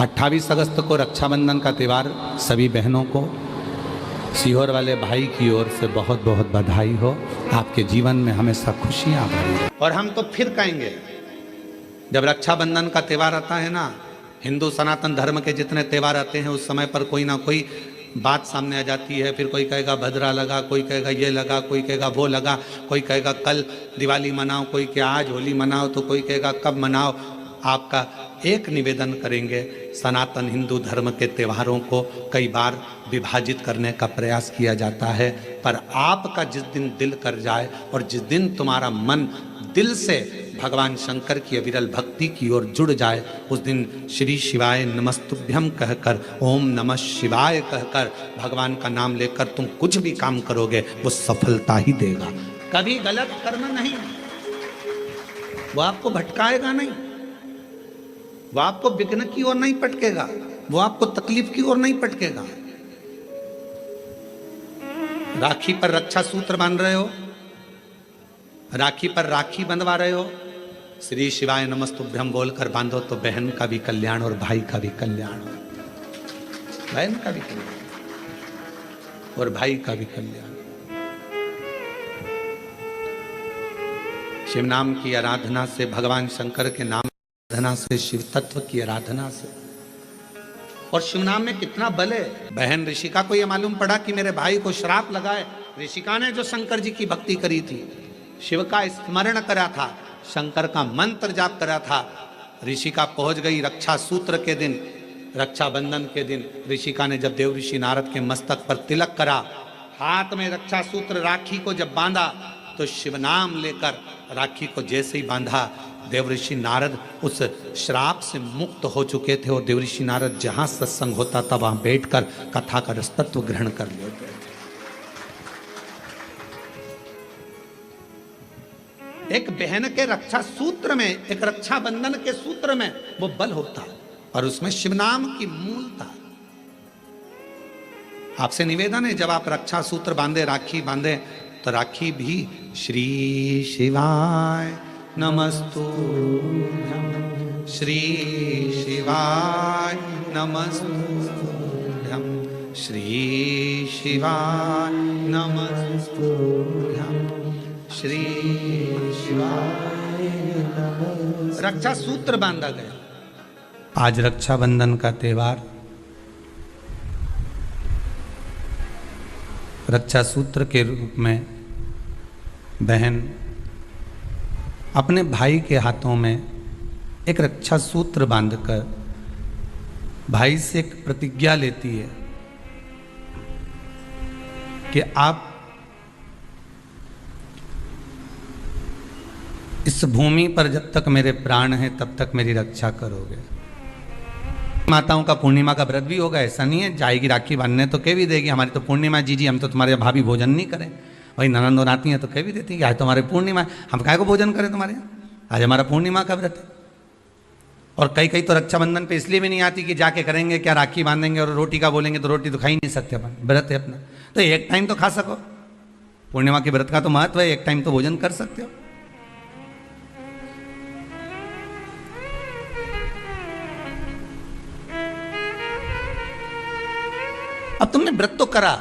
28 अगस्त को रक्षाबंधन का त्यौहार सभी बहनों को सीहोर वाले भाई की ओर से बहुत बहुत बधाई हो। आपके जीवन में हमेशा खुशियाँ भरी। और हम तो फिर कहेंगे, जब रक्षाबंधन का त्यौहार आता है ना, हिंदू सनातन धर्म के जितने त्यौहार आते हैं उस समय पर कोई ना कोई बात सामने आ जाती है। फिर कोई कहेगा भद्रा लगा, कोई कहेगा ये लगा, कोई कहेगा वो लगा, कोई कहेगा कल दिवाली मनाओ, कोई कहेगा आज होली मनाओ, तो कोई कहेगा कब मनाओ। आपका एक निवेदन करेंगे, सनातन हिंदू धर्म के त्योहारों को कई बार विभाजित करने का प्रयास किया जाता है, पर आपका जिस दिन दिल कर जाए और जिस दिन तुम्हारा मन दिल से भगवान शंकर की अविरल भक्ति की ओर जुड़ जाए, उस दिन श्री शिवाय नमस्तुभ्यम कहकर, ओम नमः शिवाय कहकर भगवान का नाम लेकर तुम कुछ भी काम करोगे वो सफलता ही देगा। कभी गलत कर्म नहीं, वो आपको भटकाएगा नहीं, वो आपको विघ्न की ओर नहीं पटकेगा, वो आपको तकलीफ की ओर नहीं पटकेगा। राखी पर रक्षा सूत्र बांध रहे हो, राखी पर राखी बंधवा रहे हो, श्री शिवाय नमस्तुभ्यम बोलकर बांधो तो बहन का भी कल्याण और भाई का भी कल्याण हो, बहन का भी कल्याण और भाई का भी कल्याण। शिव नाम की आराधना से, भगवान शंकर के नाम आराधना से, शिव तत्व की आराधना से, और शिव नाम में कितना बल है। बहन ऋषिका को यह मालूम पड़ा कि मेरे भाई को श्राप लगा है। ऋषिका ने जो शंकर जी की भक्ति करी थी, शिव का स्मरण करा था, शंकर का मंत्र जाप करा था, ऋषिका पहुंच गई रक्षा सूत्र के दिन, रक्षाबंधन के दिन। ऋषिका ने जब देव ऋषि नारद के मस्तक पर तिलक करा, हाथ में रक्षा सूत्र राखी को जब बांधा, तो शिव नाम लेकर राखी को जैसे ही बांधा, देव ऋषि नारद उस श्राप से मुक्त हो चुके थे। और देव ऋषि नारद जहां सत्संग होता था वहां बैठकर कथा का रसतत्व ग्रहण कर लेते। एक बहन के रक्षा सूत्र में, एक रक्षाबंधन के सूत्र में वो बल होता, और उसमें शिव नाम की मूलता। आपसे निवेदन है, जब आप रक्षा सूत्र बांधे, राखी बांधे, तो राखी भी श्री शिवाय नमस्तुभ्यम, श्री शिवाय नमस्तुभ्यम, श्री शिवाय नमस्तुभ्यम, श्री शिवाय नमस्तुभ्यम। रक्षा सूत्र बांधा गया। आज रक्षाबंधन का त्यौहार, रक्षा सूत्र के रूप में बहन अपने भाई के हाथों में एक रक्षा सूत्र बांधकर भाई से एक प्रतिज्ञा लेती है कि आप इस भूमि पर जब तक मेरे प्राण हैं तब तक मेरी रक्षा करोगे। माताओं का पूर्णिमा का व्रत भी होगा, ऐसा नहीं है जाएगी राखी बांधने तो कह भी देगी हमारी तो पूर्णिमा जी हम तो तुम्हारे भाभी भोजन नहीं करें। वही ननंद और आती हैं तो कह भी देती हैं कि आज तो हमारे पूर्णिमा है, हम काहे को भोजन करें तुम्हारे यहाँ, आज हमारा पूर्णिमा का व्रत है। और कई तो रक्षाबंधन पे इसलिए भी नहीं आती कि जाके करेंगे क्या, राखी बांधेंगे और रोटी का बोलेंगे तो रोटी तो खा ही नहीं सकते अपन, व्रत है अपना, तो एक टाइम तो खा सको। पूर्णिमा के व्रत का तो महत्व है, एक टाइम तो भोजन कर सकते हो। अब तुमने व्रत तो करा,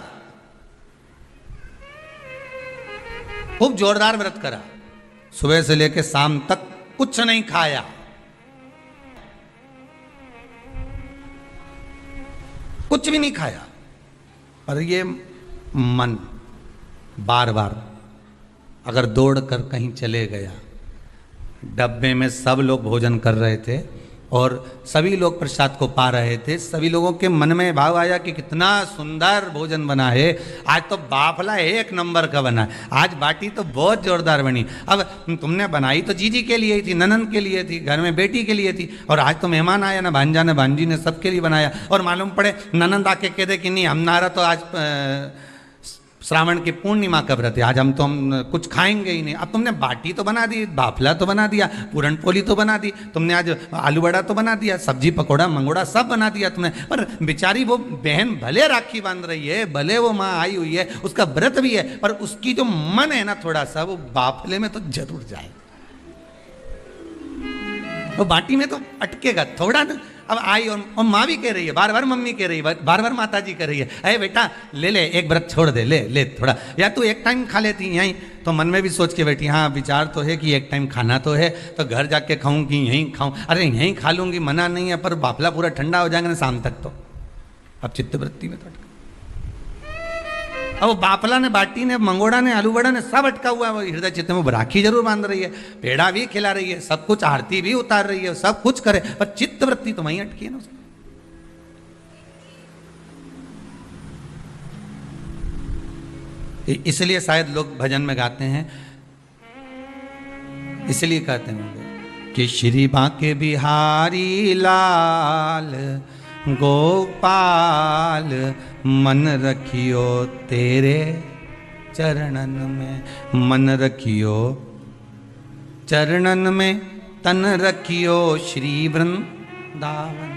खूब जोरदार व्रत करा, सुबह से लेकर शाम तक कुछ नहीं खाया, कुछ भी नहीं खाया, और ये मन बार बार अगर दौड़ कर कहीं चले गया, डब्बे में सब लोग भोजन कर रहे थे और सभी लोग प्रसाद को पा रहे थे, सभी लोगों के मन में भाव आया कि कितना सुंदर भोजन बना है, आज तो बाफला एक नंबर का बना है, आज बाटी तो बहुत जोरदार बनी। अब तुमने बनाई तो जीजी के लिए ही थी, ननंद के लिए थी, घर में बेटी के लिए थी, और आज तो मेहमान आया ना, भांजा ने भांजी ने सबके लिए बनाया, और मालूम पड़े ननंद आके कह दे कि नहीं हमारा तो आज श्रावण की पूर्णिमा का व्रत है, आज हम कुछ खाएंगे ही नहीं। अब तुमने बाटी तो बना दी, बाफला तो बना दिया, पूरन पोली तो बना दी, तुमने आज आलू बड़ा तो बना दिया, सब्जी पकौड़ा मंगोड़ा सब बना दिया तुमने, पर बेचारी वो बहन भले राखी बांध रही है, भले वो माँ आई हुई है, उसका व्रत भी है, पर उसकी जो मन है ना थोड़ा सा वो बाफले में तो जरूर जाए, वो बाटी में तो अटकेगा थोड़ा ना। अब आई और माँ भी कह रही है, बार बार मम्मी कह रही है, बार बार माता जी कह रही है, अरे बेटा ले ले एक व्रत छोड़ दे, ले ले थोड़ा, या तू एक टाइम खा लेती यहीं। तो मन में भी सोच के बैठी, हाँ विचार तो है कि एक टाइम खाना तो है, तो घर जाके खाऊं कि यहीं खाऊं, अरे यहीं खा लूंगी मना नहीं है, पर बाफला पूरा ठंडा हो जाएगा ना शाम तक। तो अब चित्तवृत्ति में तो अब बापला ने, बाटी ने, मंगोड़ा ने, आलू बड़ा ने सब अटका हुआ है। वो हृदय चित्त में राखी जरूर बांध रही है, पेड़ा भी खिला रही है, सब कुछ आरती भी उतार रही है, सब कुछ करे, पर चित्त वृत्ति तो वहीं अटकी है ना उसकी। इसलिए शायद लोग भजन में गाते हैं, इसलिए कहते होंगे कि श्री बांके बिहारी लाल गोपाल मन रखियो तेरे चरणन में, मन रखियो चरणन में, तन रखियो श्री वृंदावन।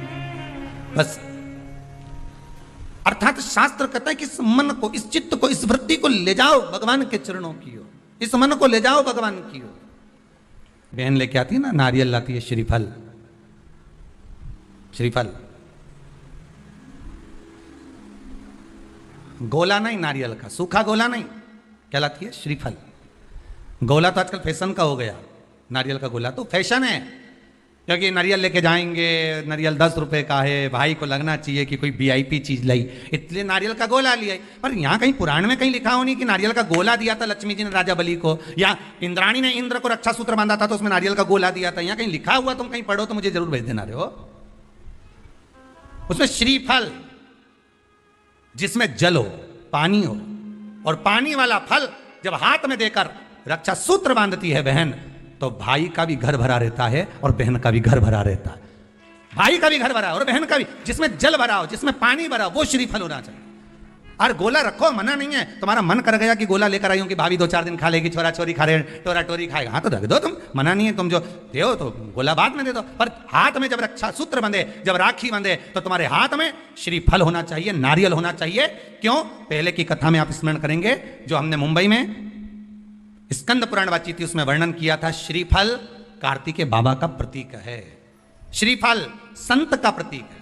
बस अर्थात शास्त्र कहता है कि इस मन को, इस चित्त को, इस वृत्ति को ले जाओ भगवान के चरणों की ओर, इस मन को ले जाओ भगवान की ओर। बहन लेके आती है ना, नारियल लाती है, श्रीफल, श्रीफल गोला नहीं नारियल का, सूखा गोला नहीं, क्या लाती है? श्रीफल। गोला तो आजकल फैशन का हो गया, नारियल का गोला तो फैशन है, क्योंकि नारियल लेके जाएंगे, नारियल 10 रुपए का है, भाई को लगना चाहिए कि कोई वीआईपी चीज लाई, इसलिए नारियल का गोला लिया। पर यहाँ कहीं पुराण में कहीं लिखा हो नहीं कि नारियल का गोला दिया था लक्ष्मी जी ने राजा बलि को, या इंद्राणी ने इंद्र को रक्षा सूत्र बांधा था तो उसमें नारियल का गोला दिया था। यहाँ कहीं लिखा हुआ तुम कहीं पढ़ो तो मुझे जरूर भेज देना। रहे हो उसमें श्रीफल, जिसमें जल हो, पानी हो, और पानी वाला फल जब हाथ में देकर रक्षा सूत्र बांधती है बहन, तो भाई का भी घर भरा रहता है और बहन का भी घर भरा रहता है। भाई का भी घर भरा और बहन का भी, जिसमें जल भरा हो, जिसमें पानी भरा हो, वो श्रीफल होना चाहिए। और गोला रखो, मना नहीं है। तुम्हारा मन कर गया कि गोला लेकर आई हूं कि भाभी 2-4 दिन खा लेगी, छोरा छोरी खा रहे, टोरा टोरी खाएगा, हाँ तो रख दो, तुम मना नहीं है। तुम जो दे हो तो गोला बाद में दे दो, पर हाथ में जब रक्षा सूत्र बंधे, जब राखी बंधे, तो तुम्हारे हाथ में श्रीफल होना चाहिए, नारियल होना चाहिए। क्यों? पहले की कथा में आप स्मरण करेंगे, जो हमने मुंबई में स्कंद पुराण बातचीत थी, उसमें वर्णन किया था। श्रीफल कार्तिकेय बाबा का प्रतीक है, श्रीफल संत का प्रतीक है,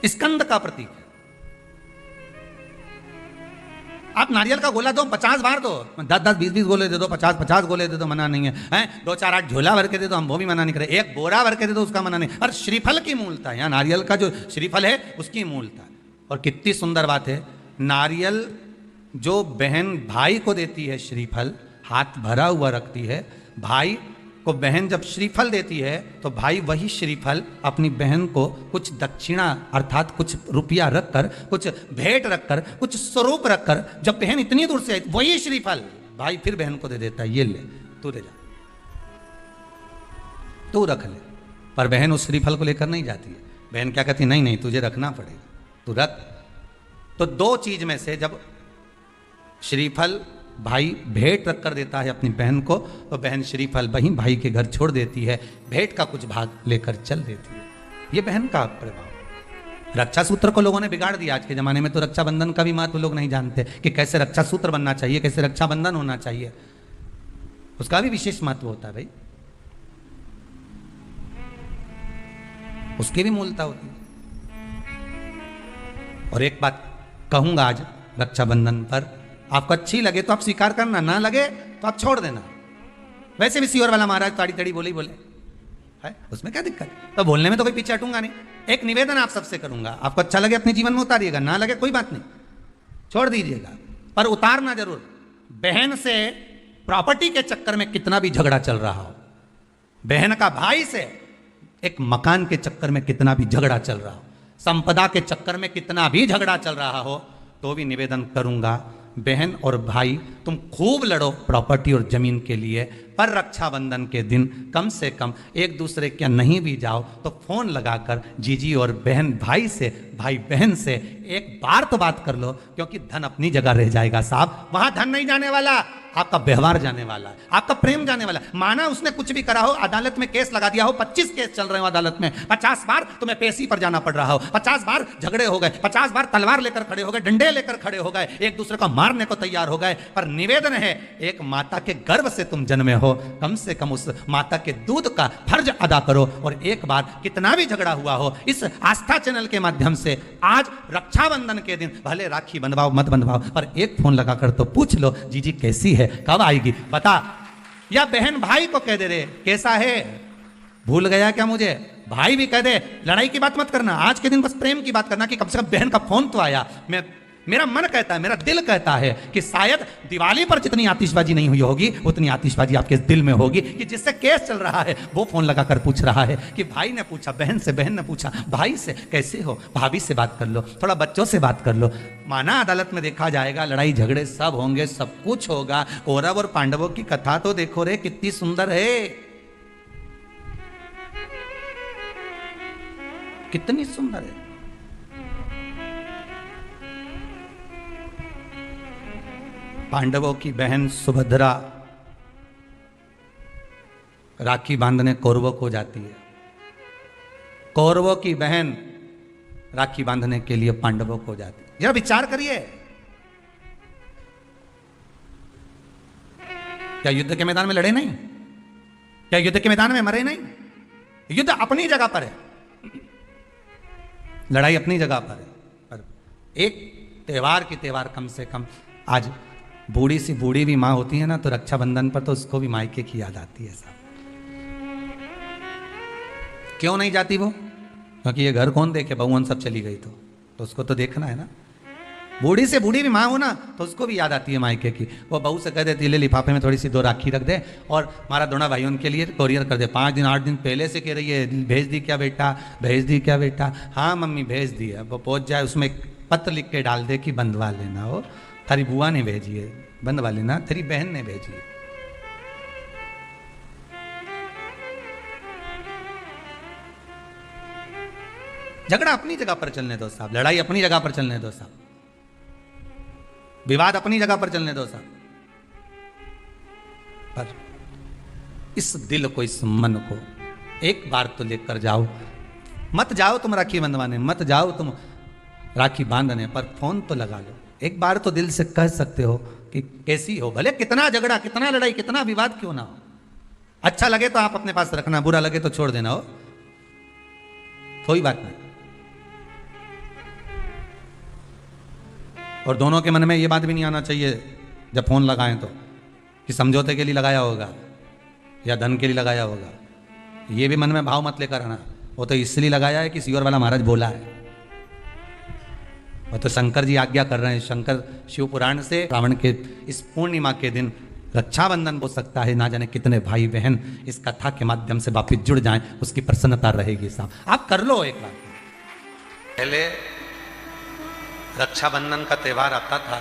स्कंद का प्रतीक है। आप नारियल का गोला दो, 50 बार दो, 10-10, 20-20 गोले दे दो, 50-50 गोले दे दो, मना नहीं है, हैं? 2-4-8 झोला भर के दे दो, हम वो भी मना नहीं करे, एक बोरा भर के दे दो, उसका मना नहीं। पर श्रीफल की मूलता है, यहाँ नारियल का जो श्रीफल है उसकी मूलता है। और कितनी सुंदर बात है, नारियल जो बहन भाई को देती है, श्रीफल हाथ भरा हुआ रखती है, भाई को बहन जब श्रीफल देती है तो भाई वही श्रीफल अपनी बहन को कुछ दक्षिणा अर्थात कुछ रुपया रखकर, कुछ भेंट रखकर, कुछ स्वरूप रखकर, जब बहन इतनी दूर से आई वही श्रीफल भाई फिर बहन को दे देता है, ये ले तू ले जा, तू रख ले। पर बहन उस श्रीफल को लेकर नहीं जाती है, बहन क्या कहती, नहीं नहीं तुझे रखना पड़ेगा, तू रख। तो 2 चीज में से जब श्रीफल भाई भेंट रख कर देता है अपनी बहन को, तो बहन श्रीफल वहीं भाई के घर छोड़ देती है, भेंट का कुछ भाग लेकर चल देती है। ये बहन का प्रभाव। रक्षा सूत्र को लोगों ने बिगाड़ दिया आज के जमाने में, तो रक्षाबंधन का भी महत्व लोग नहीं जानते कि कैसे रक्षा सूत्र बनना चाहिए, कैसे रक्षाबंधन होना चाहिए, उसका भी विशेष महत्व होता है भाई, उसकी भी मूलता होती है। और एक बात कहूंगा आज रक्षाबंधन पर, आपको अच्छी लगे तो आप स्वीकार करना, ना लगे तो आप छोड़ देना। वैसे भी सीहोर वाला महाराज ताड़ी ताड़ी बोले है, उसमें क्या दिक्कत? तो बोलने में तो कोई पीछे हटूंगा नहीं। एक निवेदन आप सबसे करूंगा, आपको अच्छा लगे अपने जीवन में उतारिएगा, ना लगे कोई बात नहीं, छोड़ दीजिएगा, पर उतारना जरूर। बहन से प्रॉपर्टी के चक्कर में कितना भी झगड़ा चल रहा हो, बहन का भाई से एक मकान के चक्कर में कितना भी झगड़ा चल रहा हो, संपदा के चक्कर में कितना भी झगड़ा चल रहा हो, तो भी निवेदन करूंगा, बहन और भाई तुम खूब लड़ो प्रॉपर्टी और जमीन के लिए, पर रक्षाबंधन के दिन कम से कम एक दूसरे के नहीं भी जाओ तो फोन लगाकर जीजी और बहन भाई से, भाई बहन से एक बार तो बात कर लो, क्योंकि धन अपनी जगह रह जाएगा साहब, वहां धन नहीं जाने वाला, आपका व्यवहार जाने वाला है, आपका प्रेम जाने वाला। माना उसने कुछ भी करा हो, अदालत में केस लगा दिया हो, 25 केस चल रहे हो अदालत में, 50 बार तुम्हें पेशी पर जाना पड़ रहा हो, 50 बार झगड़े हो गए, 50 बार तलवार लेकर खड़े हो गए, डंडे लेकर खड़े हो गए, एक दूसरे को मारने को तैयार हो गए, पर निवेदन है, एक माता के गर्भ से तुम जन्मे हो, हो, कम से कम उस माता के दूध का फर्ज अदा करो। और एक बार कितना भी झगड़ा हुआ हो, इस आस्था चैनल के माध्यम से आज रक्षाबंधन के दिन भले राखी बंधवाओ मत बंधवाओ, पर एक फोन लगाकर तो पूछ लो, जीजी कैसी है, कब आएगी बता। या बहन भाई को कह दे रे कैसा है, भूल गया क्या मुझे, भाई भी कह दे लड़ाई की बात मत करना, आज के दिन बस प्रेम की बात करना कि कम से कम बहन का फोन तो आया। मेरा मन कहता है, मेरा दिल कहता है कि शायद दिवाली पर जितनी आतिशबाजी नहीं हुई होगी उतनी आतिशबाजी आपके दिल में होगी कि जिससे केस चल रहा है वो फोन लगाकर पूछ रहा है कि भाई ने पूछा, बहन से, बहन ने पूछा भाई से कैसे हो, भाभी से बात कर लो, थोड़ा बच्चों से बात कर लो। माना अदालत में देखा जाएगा, लड़ाई झगड़े सब होंगे, सब कुछ होगा। कौरव और पांडवों की कथा तो देखो रे कितनी सुंदर है, कितनी सुंदर है। पांडवों की बहन सुभद्रा राखी बांधने कौरवों को जाती है, कौरवों की बहन राखी बांधने के लिए पांडवों को जाती है। जरा विचार करिए, क्या युद्ध के मैदान में लड़े नहीं, क्या युद्ध के मैदान में मरे नहीं, युद्ध अपनी जगह पर है, लड़ाई अपनी जगह पर है। पर एक त्योहार की त्योहार कम से कम, आज बूढ़ी सी बूढ़ी भी माँ होती है ना, तो रक्षाबंधन पर तो उसको भी मायके की याद आती है। सब क्यों नहीं जाती वो, क्योंकि ये घर कौन देखे, बहुवन सब चली गई तो उसको तो देखना है ना। बूढ़ी से बूढ़ी भी माँ हो ना तो उसको भी याद आती है मायके की। वो बहू से कह देती है ले लिफाफे में थोड़ी सी 2 राखी रख दे और हमारा दोनों भाइयों के लिए कोरियर कर दे। 5 दिन 8 दिन पहले से कह रही है भेज दी क्या बेटा, भेज दी क्या बेटा, हाँ मम्मी भेज दी है। वो पहुंच जाए, उसमें पत्र लिख के डाल दे कि बंधवा लेना, हो थारी बुआ ने भेजी है, बंधवा लेना, तेरी बहन ने भेजी है। झगड़ा अपनी जगह पर चलने दो साहब, लड़ाई अपनी जगह पर चलने दो साहब, विवाद अपनी जगह पर चलने दो साहब। पर इस दिल को, इस मन को एक बार तो लेकर जाओ। मत जाओ तुम राखी बंधवाने, मत जाओ तुम राखी बांधने, पर फोन तो लगा लो। एक बार तो दिल से कह सकते हो कि कैसी हो, भले कितना झगड़ा, कितना लड़ाई, कितना विवाद क्यों ना हो। अच्छा लगे तो आप अपने पास रखना, बुरा लगे तो छोड़ देना, हो कोई बात नहीं। और दोनों के मन में ये बात भी नहीं आना चाहिए जब फोन लगाएं तो कि समझौते के लिए लगाया होगा या धन के लिए लगाया होगा। ये भी मन में भाव मत लेकर आना, वो तो इसलिए लगाया है कि सियोर वाला महाराज बोला है। वो तो शंकर जी आज्ञा कर रहे हैं। शंकर शिव पुराण से रावण के इस पूर्णिमा के दिन रक्षाबंधन हो सकता है, ना जाने कितने भाई बहन इस कथा के माध्यम से वापिस जुड़ जाएं, उसकी प्रसन्नता रहेगी साहब। आप कर लो एक बार। पहले रक्षाबंधन का त्योहार आता था,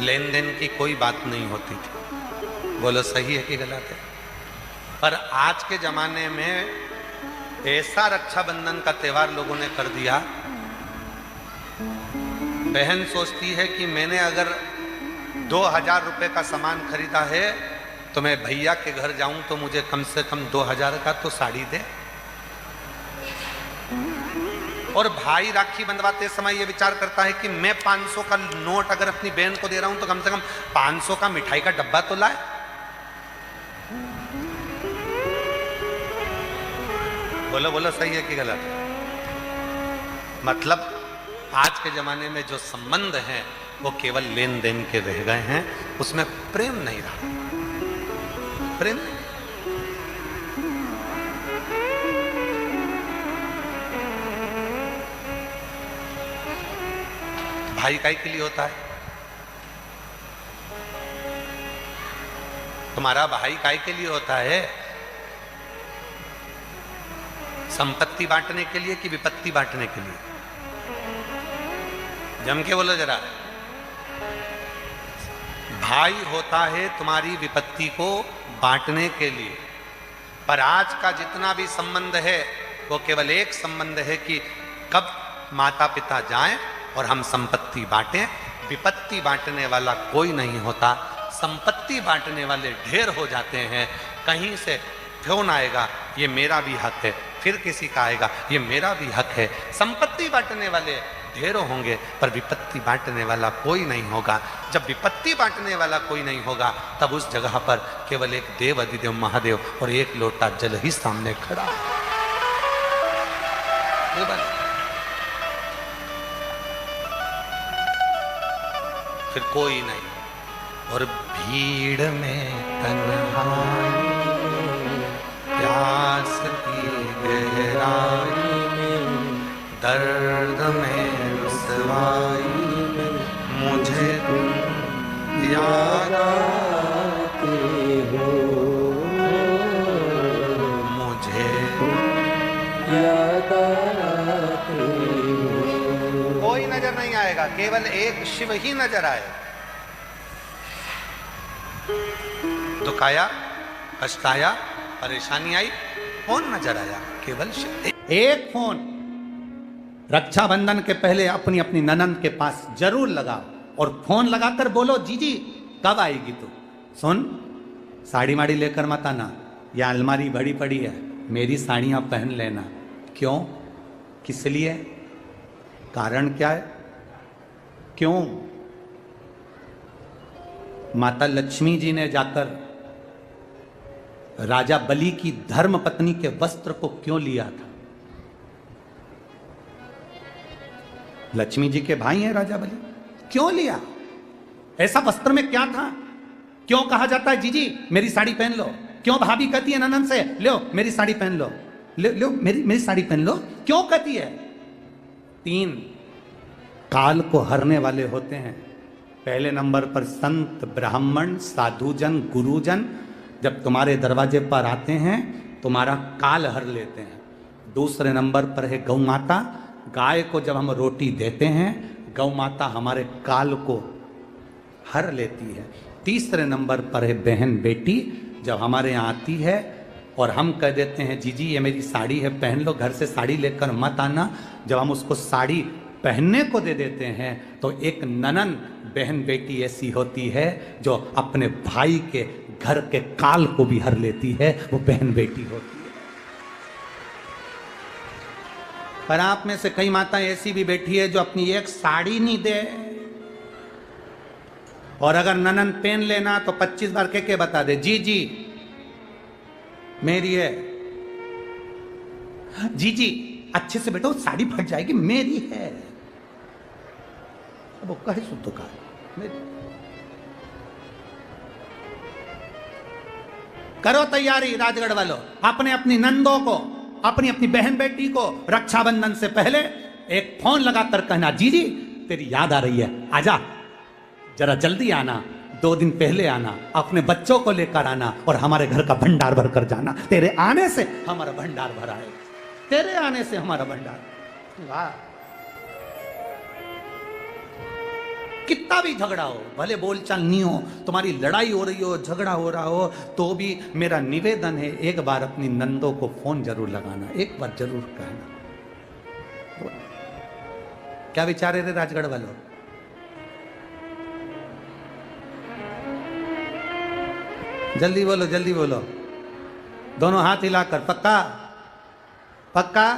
लेन देन की कोई बात नहीं होती थी, बोलो सही है कि गलत है। पर आज के जमाने में ऐसा रक्षाबंधन का त्योहार लोगों ने कर दिया, बहन सोचती है कि मैंने अगर 2000 रुपए का सामान खरीदा है तो मैं भैया के घर जाऊं तो मुझे कम से कम 2000 का तो साड़ी दे। और भाई राखी बंधवाते समय यह विचार करता है कि मैं 500 का नोट अगर अपनी बहन को दे रहा हूं तो कम से कम 500 का मिठाई का डब्बा तो लाए। बोलो बोलो सही है कि गलत है। मतलब आज के जमाने में जो संबंध हैं वो केवल लेन देन के रह गए हैं, उसमें प्रेम नहीं रहा। प्रेम भाई काहे के लिए होता है? तुम्हारा भाई काहे के लिए होता है? संपत्ति बांटने के लिए कि विपत्ति बांटने के लिए? जम के बोलो जरा। भाई होता है तुम्हारी विपत्ति को बांटने के लिए, पर आज का जितना भी संबंध है वो केवल एक संबंध है कि कब माता पिता जाएं और हम संपत्ति बांटें। विपत्ति बांटने वाला कोई नहीं होता, संपत्ति बांटने वाले ढेर हो जाते हैं। कहीं से फोन आएगा ये मेरा भी हक है, फिर किसी का आएगा ये मेरा भी हक है। संपत्ति बांटने वाले ढेरों होंगे पर विपत्ति बांटने वाला कोई नहीं होगा। जब विपत्ति बांटने वाला कोई नहीं होगा तब उस जगह पर केवल एक देव अधिदेव महादेव और एक लोटा जल ही सामने खड़ा है। फिर कोई नहीं। और भीड़ में तन्हाई प्यास की गहराई में दर्द में रुसवाई में मुझे तुम याद आते हो, मुझे याद आते हो। कोई नजर नहीं आएगा, केवल एक शिव ही नजर आएगा। दुख आया, कष्ट आया, परेशानी आई, कौन नजर आया? केवल शिव। एक फोन रक्षाबंधन के पहले अपनी अपनी ननंद के पास जरूर लगाओ और फोन लगाकर बोलो, जीजी कब आएगी तू? सुन, साड़ी माड़ी लेकर मत आना, यह अलमारी बड़ी पड़ी है, मेरी साड़ियां पहन लेना। क्यों? किस लिए? कारण क्या है? क्यों? माता लक्ष्मी जी ने जाकर राजा बलि की धर्म पत्नी के वस्त्र को क्यों लिया था? लक्ष्मी जी के भाई हैं राजा बलि, क्यों लिया? ऐसा वस्त्र में क्या था? क्यों कहा जाता है जीजी मेरी साड़ी पहन लो? क्यों भाभी कहती है ननंद से लो मेरी साड़ी पहन लो, लो मेरी साड़ी पहन लो? क्यों कहती है? 3 काल को हरने वाले होते हैं। पहले नंबर पर संत, ब्राह्मण, साधुजन, गुरुजन जब तुम्हारे दरवाजे पर आते हैं तुम्हारा काल हर लेते हैं। दूसरे नंबर पर है गौ माता, गाय को जब हम रोटी देते हैं गौ माता हमारे काल को हर लेती है। तीसरे नंबर पर है बहन बेटी, जब हमारे यहाँ आती है और हम कह देते हैं जीजी ये मेरी साड़ी है पहन लो, घर से साड़ी लेकर मत आना, जब हम उसको साड़ी पहनने को दे देते हैं तो एक ननन बहन बेटी ऐसी होती है जो अपने भाई के घर के काल को भी हर लेती है, वो बहन बेटी होती है। पर आप में से कई माताएं ऐसी भी बैठी है जो अपनी एक साड़ी नहीं दे, और अगर ननन पहन लेना तो 25 बार के बता दे जी जी मेरी है, जी जी अच्छे से बैठो साड़ी फट जाएगी मेरी है। अब वो कहे शुद्ध का करो तैयारी राजगढ़ वालों, अपने अपनी नंदों को, अपनी अपनी बहन बेटी को रक्षाबंधन से पहले एक फोन लगाकर कहना जीजी तेरी याद आ रही है, आजा जरा जल्दी आना, 2 दिन पहले आना, अपने बच्चों को लेकर आना और हमारे घर का भंडार भर कर जाना। तेरे आने से हमारा भंडार भरा है, तेरे आने से हमारा भंडार। वाह, कितना भी झगड़ा हो, भले बोलचाल नहीं हो, तुम्हारी लड़ाई हो रही हो, झगड़ा हो रहा हो, तो भी मेरा निवेदन है एक बार अपनी नंदों को फोन जरूर लगाना, एक बार जरूर कहना। क्या विचार है रे राजगढ़ वालों? जल्दी बोलो, जल्दी बोलो, दोनों हाथ हिलाकर। पक्का पक्का?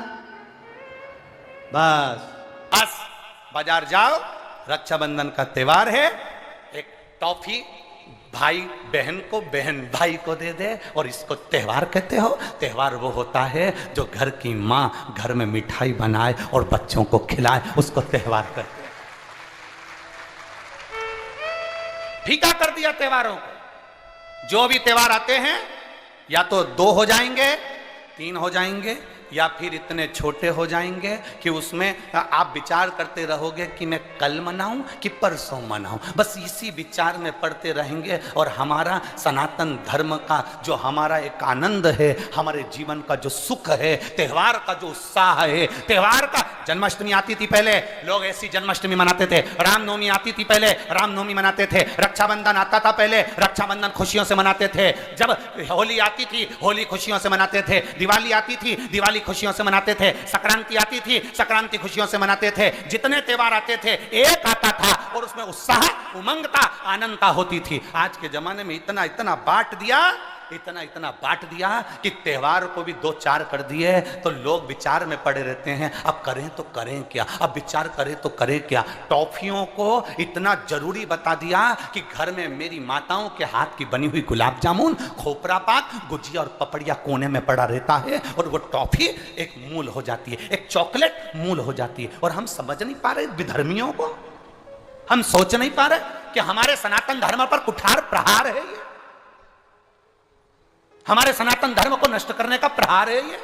बस बस बाजार जाओ, रक्षाबंधन का त्योहार है, एक टॉफी भाई बहन को, बहन भाई को दे दे, और इसको त्योहार कहते हो? त्योहार वो होता है जो घर की माँ घर में मिठाई बनाए और बच्चों को खिलाए, उसको त्योहार कहते हैं। फीका कर दिया त्योहारों को। जो भी त्योहार आते हैं या तो 2 हो जाएंगे, 3 हो जाएंगे, या फिर इतने छोटे हो जाएंगे कि उसमें आप विचार करते रहोगे कि मैं कल मनाऊं कि परसों मनाऊं, बस इसी विचार में पड़ते रहेंगे। और हमारा सनातन धर्म का जो हमारा एक आनंद है, हमारे जीवन का जो सुख है, त्योहार का जो उत्साह है, त्योहार का, जन्माष्टमी आती थी पहले लोग ऐसी जन्माष्टमी मनाते थे, रामनवमी आती थी पहले रामनवमी मनाते थे, रक्षाबंधन आता था पहले रक्षाबंधन खुशियों से मनाते थे, जब होली आती थी होली खुशियों से मनाते थे, दिवाली आती थी दिवाली खुशियों से मनाते थे, संक्रांति आती थी संक्रांति खुशियों से मनाते थे। जितने त्योहार आते थे एक आता था और उसमें उत्साह, उमंगता, आनंदता होती थी। आज के जमाने में इतना इतना बांट दिया इतना इतना बांट दिया कि त्योहार को भी 2-4 कर दिए तो लोग विचार में पड़े रहते हैं, अब करें तो करें क्या, अब विचार करें तो करें क्या। टॉफियों को इतना जरूरी बता दिया कि घर में मेरी माताओं के हाथ की बनी हुई गुलाब जामुन, खोपरा पाक, गुजिया और पपड़िया कोने में पड़ा रहता है और वो टॉफी एक मूल हो जाती है, एक चॉकलेट मूल हो जाती है। और हम समझ नहीं पा रहे विधर्मियों को, हम सोच नहीं पा रहे कि हमारे सनातन धर्म पर कुठार प्रहार है ये, हमारे सनातन धर्म को नष्ट करने का प्रहार है ये।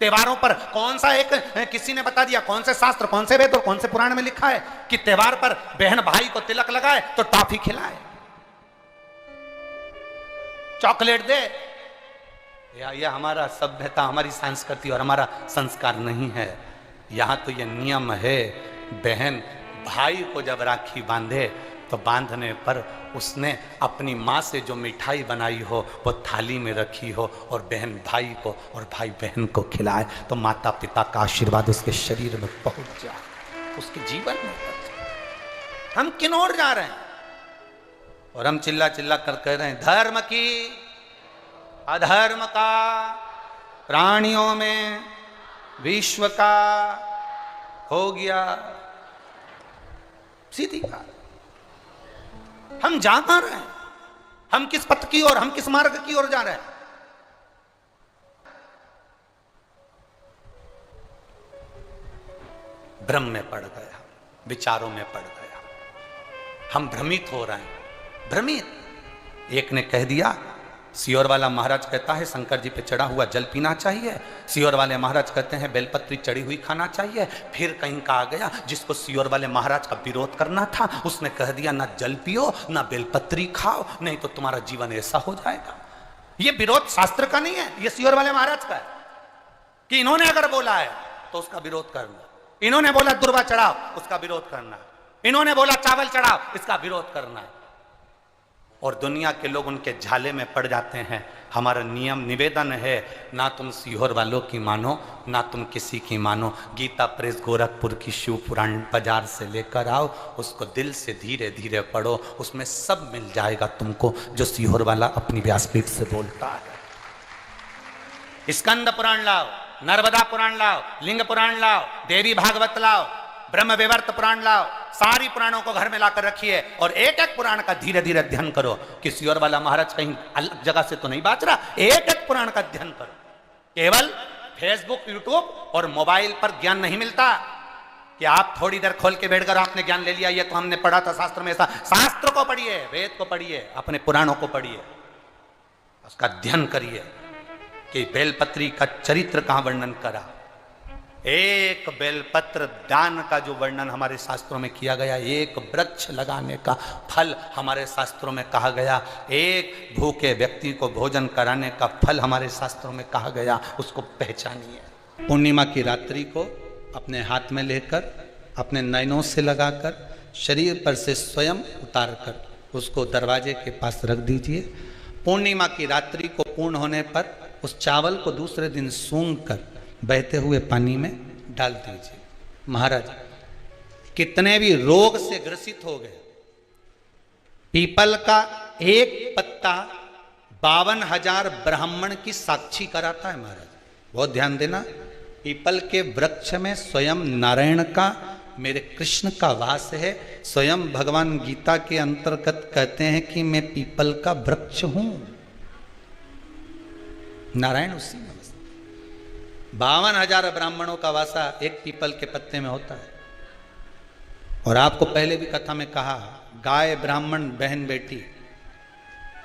त्योहारों पर कौन सा एक, किसी ने बता दिया कौन से शास्त्र, कौन से वेद और कौन से पुराण में लिखा है कि त्योहार पर बहन भाई को तिलक लगाए तो टॉफी खिलाए, चॉकलेट दे। यह हमारा सभ्यता, हमारी संस्कृति और हमारा संस्कार नहीं है। यहां तो यह नियम है, बहन भाई को जब राखी बांधे तो बांधने पर उसने अपनी माँ से जो मिठाई बनाई हो वो थाली में रखी हो और बहन भाई को और भाई बहन को खिलाए तो माता पिता का आशीर्वाद उसके शरीर में पहुंच जाए, उसके जीवन में पहुंच जाए। हम किन ओर जा रहे हैं? और हम चिल्ला चिल्ला कर कह रहे हैं धर्म की अधर्म का, प्राणियों में विश्व का हो गया सीधी बात। हम जा कहां रहे हैं? हम किस पथ की ओर, हम किस मार्ग की ओर जा रहे हैं? भ्रम में पड़ गया, विचारों में पड़ गया, हम भ्रमित हो रहे हैं, भ्रमित। एक ने कह दिया, सियोर वाला महाराज कहता है शंकर जी पे चढ़ा हुआ जल पीना चाहिए, सियोर वाले महाराज कहते हैं बेलपत्री चढ़ी हुई खाना चाहिए। फिर कहीं का आ गया जिसको सियोर वाले महाराज का विरोध करना था, उसने कह दिया ना जल पियो ना बेलपत्री खाओ, नहीं तो तुम्हारा जीवन ऐसा हो जाएगा। ये विरोध शास्त्र का नहीं है, ये सियोर वाले महाराज का है कि इन्होंने अगर बोला है तो उसका विरोध करना, इन्होंने बोला दुर्वा चढ़ाओ उसका विरोध करना, इन्होंने बोला चावल चढ़ाओ इसका विरोध करना है। और दुनिया के लोग उनके झाले में पड़ जाते हैं। हमारा नियम निवेदन है, ना तुम सीहोर वालों की मानो ना तुम किसी की मानो। गीता प्रेस गोरखपुर की शिव पुराण बाजार से लेकर आओ, उसको दिल से धीरे धीरे पढ़ो, उसमें सब मिल जाएगा तुमको जो सीहोर वाला अपनी व्यासपीठ से बोलता है। स्कंद पुराण लाओ, नर्मदा पुराण लाओ, लिंग पुराण लाओ, देवी भागवत लाओ, ब्रह्म विवर्त पुराण लाओ, सारी पुराणों को घर में लाकर रखिए और एक एक पुराण का धीरे धीरे अध्ययन करो। किसी और वाला महाराज कहीं अलग जगह से तो नहीं बात रहा, एक एक पुराण का अध्ययन करो। केवल फेसबुक, यूट्यूब और मोबाइल पर ज्ञान नहीं मिलता कि आप थोड़ी देर खोल के बैठकर आपने ज्ञान ले लिया, ये तो हमने पढ़ा था शास्त्र में। ऐसा शास्त्र को पढ़िए, वेद को पढ़िए, अपने पुराणों को पढ़िए, उसका अध्ययन करिए कि बेलपत्री का चरित्र कहां वर्णन करा। एक बेलपत्र दान का जो वर्णन हमारे शास्त्रों में किया गया, एक वृक्ष लगाने का फल हमारे शास्त्रों में कहा गया, एक भूखे व्यक्ति को भोजन कराने का फल हमारे शास्त्रों में कहा गया, उसको पहचानिए। पूर्णिमा की रात्रि को अपने हाथ में लेकर, अपने नयनों से लगाकर, शरीर पर से स्वयं उतार कर उसको दरवाजे के पास रख दीजिए। पूर्णिमा की रात्रि को पूर्ण होने पर उस चावल को दूसरे दिन सूंघ कर बहते हुए पानी में डाल दीजिए। महाराज कितने भी रोग से ग्रसित हो गए, पीपल का एक पत्ता 52,000 ब्राह्मण की साक्षी कराता है। महाराज बहुत ध्यान देना, पीपल के वृक्ष में स्वयं नारायण का, मेरे कृष्ण का वास है। स्वयं भगवान गीता के अंतर्गत कहते हैं कि मैं पीपल का वृक्ष हूं, नारायण उसी में। 52,000 ब्राह्मणों का वासा एक पीपल के पत्ते में होता है। और आपको पहले भी कथा में कहा, गाय, ब्राह्मण, बहन, बेटी,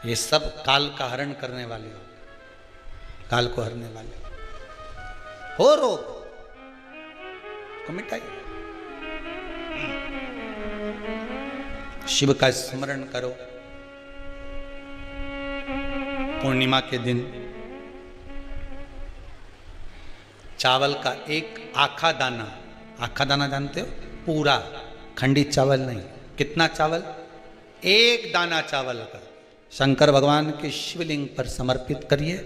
ये सब काल का हरण करने वाले हो, काल को हरने वाले हो। रोग को मिटाइए, शिव का स्मरण करो। पूर्णिमा के दिन चावल का एक आखा दाना, आखा दाना जानते हो, पूरा खंडित चावल नहीं, कितना चावल, एक दाना चावल का शंकर भगवान के शिवलिंग पर समर्पित करिए।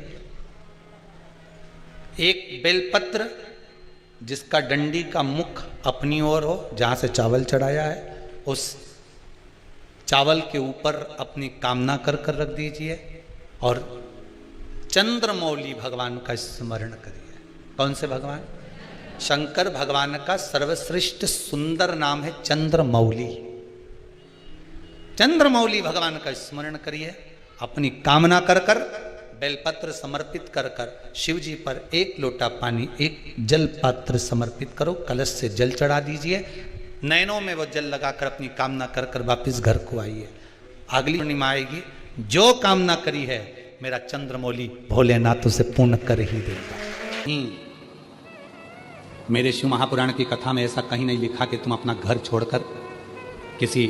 एक बेलपत्र जिसका डंडी का मुख अपनी ओर हो, जहां से चावल चढ़ाया है, उस चावल के ऊपर अपनी कामना कर कर रख दीजिए और चंद्रमौली भगवान का स्मरण करिए। कौन से भगवान? शंकर भगवान का सर्वश्रेष्ठ सुंदर नाम है चंद्रमौली। चंद्रमौली भगवान का स्मरण करिए। अपनी कामना कर कर बेलपत्र समर्पित कर कर शिव जी पर एक लोटा पानी, एक जल पात्र समर्पित करो, कलश से जल चढ़ा दीजिए, नैनों में वो जल लगाकर अपनी कामना कर कर वापिस घर को आइए। अगली पूर्णिमा आएगी, जो कामना करी है मेरा चंद्रमौली भोलेनाथ उसे पूर्ण कर ही देगा। मेरे शिव महापुराण की कथा में ऐसा कहीं नहीं लिखा कि तुम अपना घर छोड़कर किसी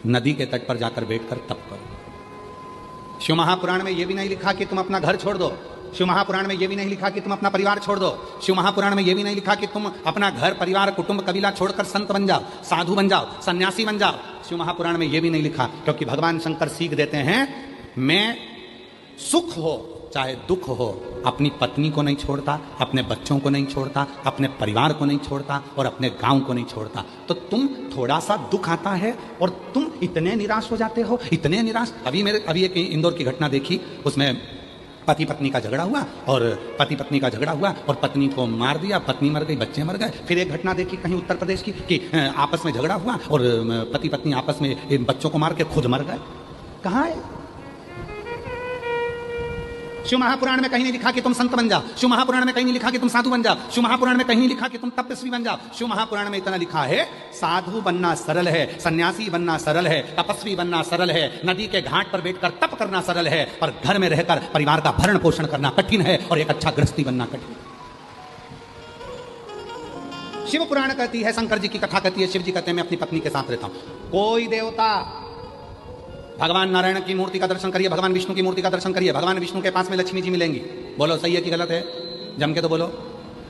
नदी के तट पर जाकर बैठकर तप करो। शिव महापुराण में यह भी नहीं लिखा कि तुम अपना घर छोड़ दो। शिव महापुराण में यह भी नहीं लिखा कि तुम अपना परिवार छोड़ दो। शिव महापुराण में यह भी नहीं लिखा कि तुम अपना घर परिवार कुटुंब कबीला छोड़कर संत बन जाओ, साधु बन जाओ, सन्यासी बन जाओ। शिव महापुराण में यह भी नहीं लिखा, क्योंकि भगवान शंकर सीख देते हैं, मैं सुख हो चाहे दुख हो अपनी पत्नी को नहीं छोड़ता, अपने बच्चों को नहीं छोड़ता, अपने परिवार को नहीं छोड़ता और अपने गांव को नहीं छोड़ता। तो तुम थोड़ा सा दुख आता है और तुम इतने निराश हो जाते हो, इतने निराश। अभी एक इंदौर की घटना देखी, उसमें पति पत्नी का झगड़ा हुआ और पति पत्नी का झगड़ा हुआ और पत्नी को मार दिया, पत्नी मर गई, बच्चे मर गए। फिर एक घटना देखी कहीं उत्तर प्रदेश की कि आपस में झगड़ा हुआ और पति पत्नी आपस में बच्चों को मार के खुद मर गए। कहाँ है? शिव महापुराण में कहीं नहीं लिखा कि तुम संत बन जाओ। शिव महापुराण में कहीं नहीं लिखा कि तुम साधु बन जाओ। शिव महापुराण में कहीं नहीं लिखा कि तुम तपस्वी बन जाओ। शिव महापुराण में इतना लिखा है, साधु बनना सरल है, सन्यासी बनना सरल है, तपस्वी बनना सरल है, नदी के घाट पर बैठकर तप करना सरल है, पर घर में रहकर परिवार का भरण पोषण करना कठिन है और एक अच्छा गृहस्थी बनना कठिन है। शिव पुराण कहती है, शंकर जी की कथा कहती है, शिव जी कहते हैं मैं अपनी पत्नी के साथ रहता हूं। कोई देवता, भगवान नारायण की मूर्ति का दर्शन करिए, भगवान विष्णु की मूर्ति का दर्शन करिए, भगवान विष्णु के पास में लक्ष्मी जी मिलेंगी। बोलो सही है कि गलत है? जम के तो बोलो।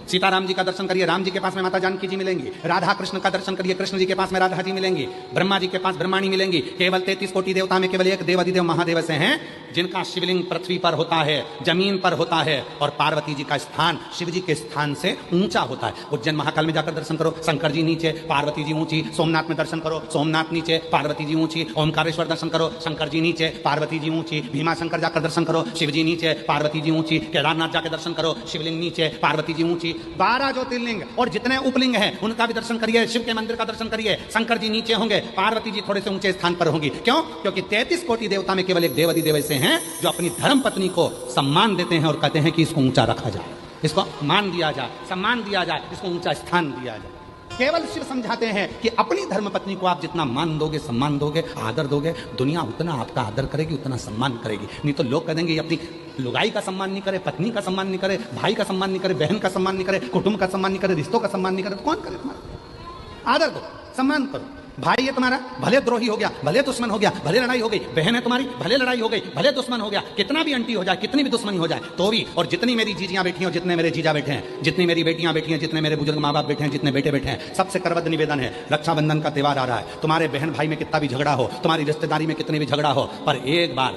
सीताराम जी का दर्शन करिए, राम जी के पास में माता जानकी जी मिलेंगी। राधा कृष्ण का दर्शन करिए, कृष्ण जी के पास में राधा जी मिलेंगी। ब्रह्मा जी के पास ब्रह्माणी मिलेंगी। केवल 33 कोटि देवता में केवल एक देवाधिदेव महादेव से हैं जिनका शिवलिंग पृथ्वी पर होता है, जमीन पर होता है, और पार्वती जी का स्थान शिव जी के स्थान से ऊंचा होता है। उज्जैन महाकाल में जाकर दर्शन करो, शंकर जी नीचे, पार्वती जी ऊंची। सोमनाथ में दर्शन करो, सोमनाथ नीचे, पार्वती जी ऊंची। ओमकारेश्वर दर्शन करो, शंकर जी नीचे, पार्वती जी ऊंची। भीमा शंकर जाकर दर्शन करो, शिव जी नीचे, पार्वती जी ऊंची। केदारनाथ जाकर दर्शन करो, शिवलिंग नीचे, पार्वती जी ऊंची। 12 ज्योतिर्लिंग और जितने उपलिंग हैं उनका भी दर्शन करिए। शिव के मंदिर का दर्शन करिए, शंकर जी नीचे होंगे, पार्वती जी थोड़े से ऊंचे स्थान पर होंगी। क्यों? क्योंकि 33 कोटि देवता में केवल एक देवाधिदेव ऐसे हैं जो अपनी धर्म पत्नी को सम्मान देते हैं और कहते हैं कि इसको ऊंचा रखा जाए, इसको मान दिया जाए, सम्मान दिया जाए, इसको ऊंचा स्थान दिया जाए। केवल शिव समझाते हैं कि अपनी धर्म पत्नी को आप जितना मान दोगे, सम्मान दोगे, आदर दोगे, दुनिया उतना आपका आदर करेगी, उतना सम्मान करेगी। नहीं तो लोग कह देंगे ये अपनी लुगाई का सम्मान नहीं करे, पत्नी का सम्मान नहीं करे, भाई का सम्मान नहीं करे, बहन का सम्मान नहीं करे, कुटुंब का सम्मान नहीं करे, रिश्तों का सम्मान नहीं करे, तो कौन करे तुम्हारा? आदर दो, सम्मान करो। भाई है तुम्हारा, भले द्रोही हो गया, भले दुश्मन हो गया, भले लड़ाई हो गई। बहन है तुम्हारी, भले लड़ाई हो गई, भले दुश्मन हो गया, कितना भी अंटी हो जाए, कितनी भी दुश्मनी हो जाए तो भी। और जितनी मेरी जीजियां बैठी हैं, जितने मेरे जीजा बैठे हैं, जितनी मेरी बेटियां बैठी हैं, जितने मेरे बुजुर्ग माँ बाप बैठे हैं, जितने बेटे बैठे हैं, सबसे करबद्ध निवेदन है, रक्षाबंधन का त्यौहार आ रहा है, तुम्हारे बहन भाई में कितना भी झगड़ा हो, तुम्हारी रिश्तेदारी में कितनी भी झगड़ा हो, पर एक बार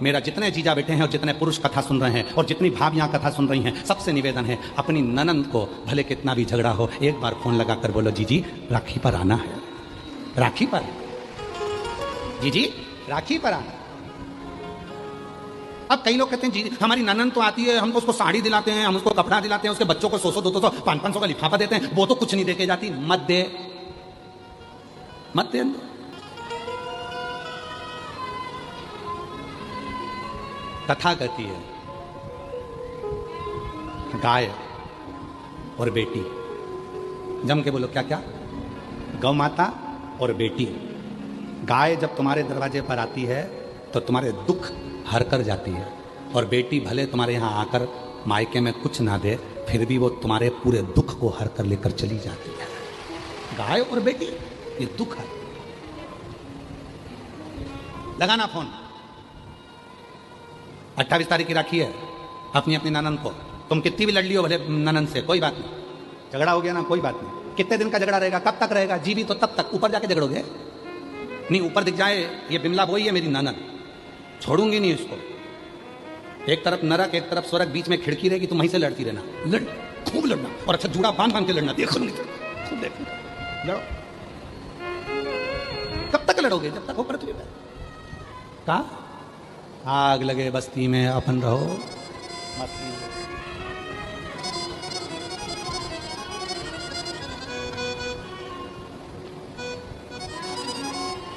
मेरा जितने जीजा बैठे हैं और जितने पुरुष कथा सुन रहे हैं और जितनी भाभियां कथा सुन रही हैं, सबसे निवेदन है, अपनी ननंद को भले कितना भी झगड़ा हो, एक बार फोन लगाकर बोलो, जीजी राखी पर आना है, राखी पर, जीजी राखी पर आना। अब कई लोग कहते हैं जी हमारी ननंद तो आती है, हम तो उसको साड़ी दिलाते हैं, हम उसको कपड़ा दिलाते हैं, उसके बच्चों को 100-100, 200, 500 का लिफाफा देते हैं, वो तो कुछ नहीं देके जाती। मत दे, मत दे। कथा कहती है, गाय और बेटी, जम के बोलो क्या क्या? गौ माता और बेटी। गाय जब तुम्हारे दरवाजे पर आती है तो तुम्हारे दुख हर कर जाती है, और बेटी भले तुम्हारे यहाँ आकर मायके में कुछ ना दे, फिर भी वो तुम्हारे पूरे दुख को हर कर लेकर चली जाती है। गाय और बेटी, ये दुख है। लगाना फोन, 28 तारीख की राखी है, अपनी अपनी ननंद को, तुम कितनी भी लड़ लियो भले ननंद से, कोई बात नहीं, झगड़ा हो गया ना, कोई बात नहीं। कितने दिन का झगड़ा रहेगा, कब तक रहेगा? जीवी तो तब तक, ऊपर जाके झगड़ोगे नहीं। ऊपर दिख जाए ये बिमला बोई है मेरी ननद, छोड़ूंगी नहीं इसको। एक तरफ नरक, एक तरफ स्वर्ग, बीच में खिड़की रहेगी, तुम वहीं से लड़ती रहना, लड़, खूब लड़ना, और अच्छा जुड़ा बांध बांध के लड़ना, देखो नहीं खूब देखो, लड़ो। कब तक लड़ोगे? जब तक हो पृथ्वी पर। कहा आग लगे बस्ती में अपन रहो, मस्ती में।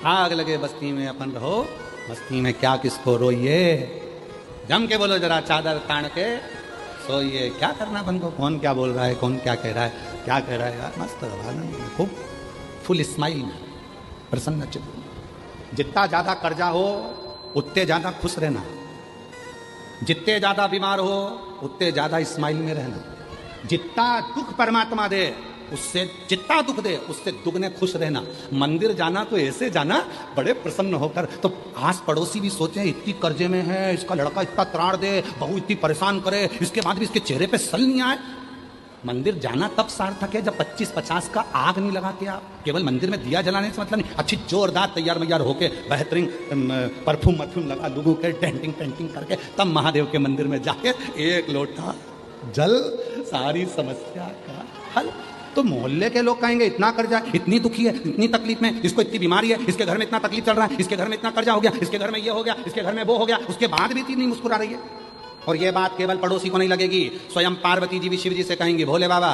आग लगे बस्ती में अपन रहो, मस्ती में क्या किसको रोइए, जम के बोलो जरा चादर तान के सोइए। क्या करना अपन को, कौन क्या बोल रहा है, कौन क्या कह रहा है, क्या कह रहा है यार, मस्त आनंद में, खूब फुल स्माइल में, प्रसन्न चित्त। जितना ज्यादा कर्जा हो उतने ज्यादा खुश रहना, जितने ज्यादा बीमार हो उतने ज्यादा स्माइल में रहना, जितना दुख परमात्मा दे उससे, जितना दुख दे उससे दुगने खुश रहना। मंदिर जाना तो ऐसे जाना बड़े प्रसन्न होकर, तो आस पड़ोसी भी सोचे इतनी कर्जे में है, इसका लड़का इतना त्राण दे, बहू इतनी परेशान करे, इसके बाद भी इसके चेहरे पे सल नहीं आए। मंदिर जाना तब सार्थक है जब 25-50 का आग नहीं लगा के आप, केवल मंदिर में दिया जलाने से मतलब नहीं, अच्छी जोरदार तैयार मैयार होके बेहतरीन परफ्यूम मरफ्यूम लगा लोगों के डेंटिंग पेंटिंग करके तब महादेव के मंदिर में जाके एक लोटा जल, सारी समस्या का हल। तो मोहल्ले के लोग कहेंगे इतना कर्जा, इतनी दुखी है, इतनी तकलीफ में, इसको इतनी बीमारी है, इसके घर में इतना तकलीफ चल रहा है, इसके घर में इतना कर्जा हो गया, इसके घर में ये हो गया, इसके घर में वो हो गया, उसके बाद भी इतनी मुस्कुरा रही है। और ये बात केवल पड़ोसी को नहीं लगेगी, स्वयं पार्वती जी भी शिव जी से कहेंगे भोले बाबा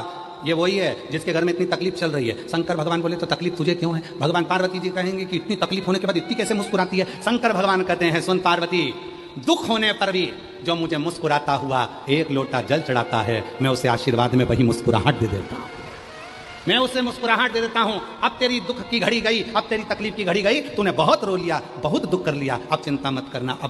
ये वही है जिसके घर में इतनी तकलीफ चल रही है। शंकर भगवान बोले तो तकलीफ तुझे क्यों है? भगवान पार्वती जी कहेंगे कि इतनी तकलीफ होने के बाद इतनी कैसे मुस्कुराती है? शंकर भगवान कहते हैं सुन पार्वती, दुख होने पर भी जो मुझे मुस्कुराता हुआ एक लोटा जल चढ़ाता है, मैं उसे आशीर्वाद में वही मुस्कुराहट दे देता हूं, मैं उसे मुस्कुराहट दे देता हूं। अब तेरी दुख की घड़ी गई, अब तेरी तकलीफ की घड़ी गई, तूने बहुत रो लिया, बहुत दुख कर लिया, अब चिंता मत करना, अब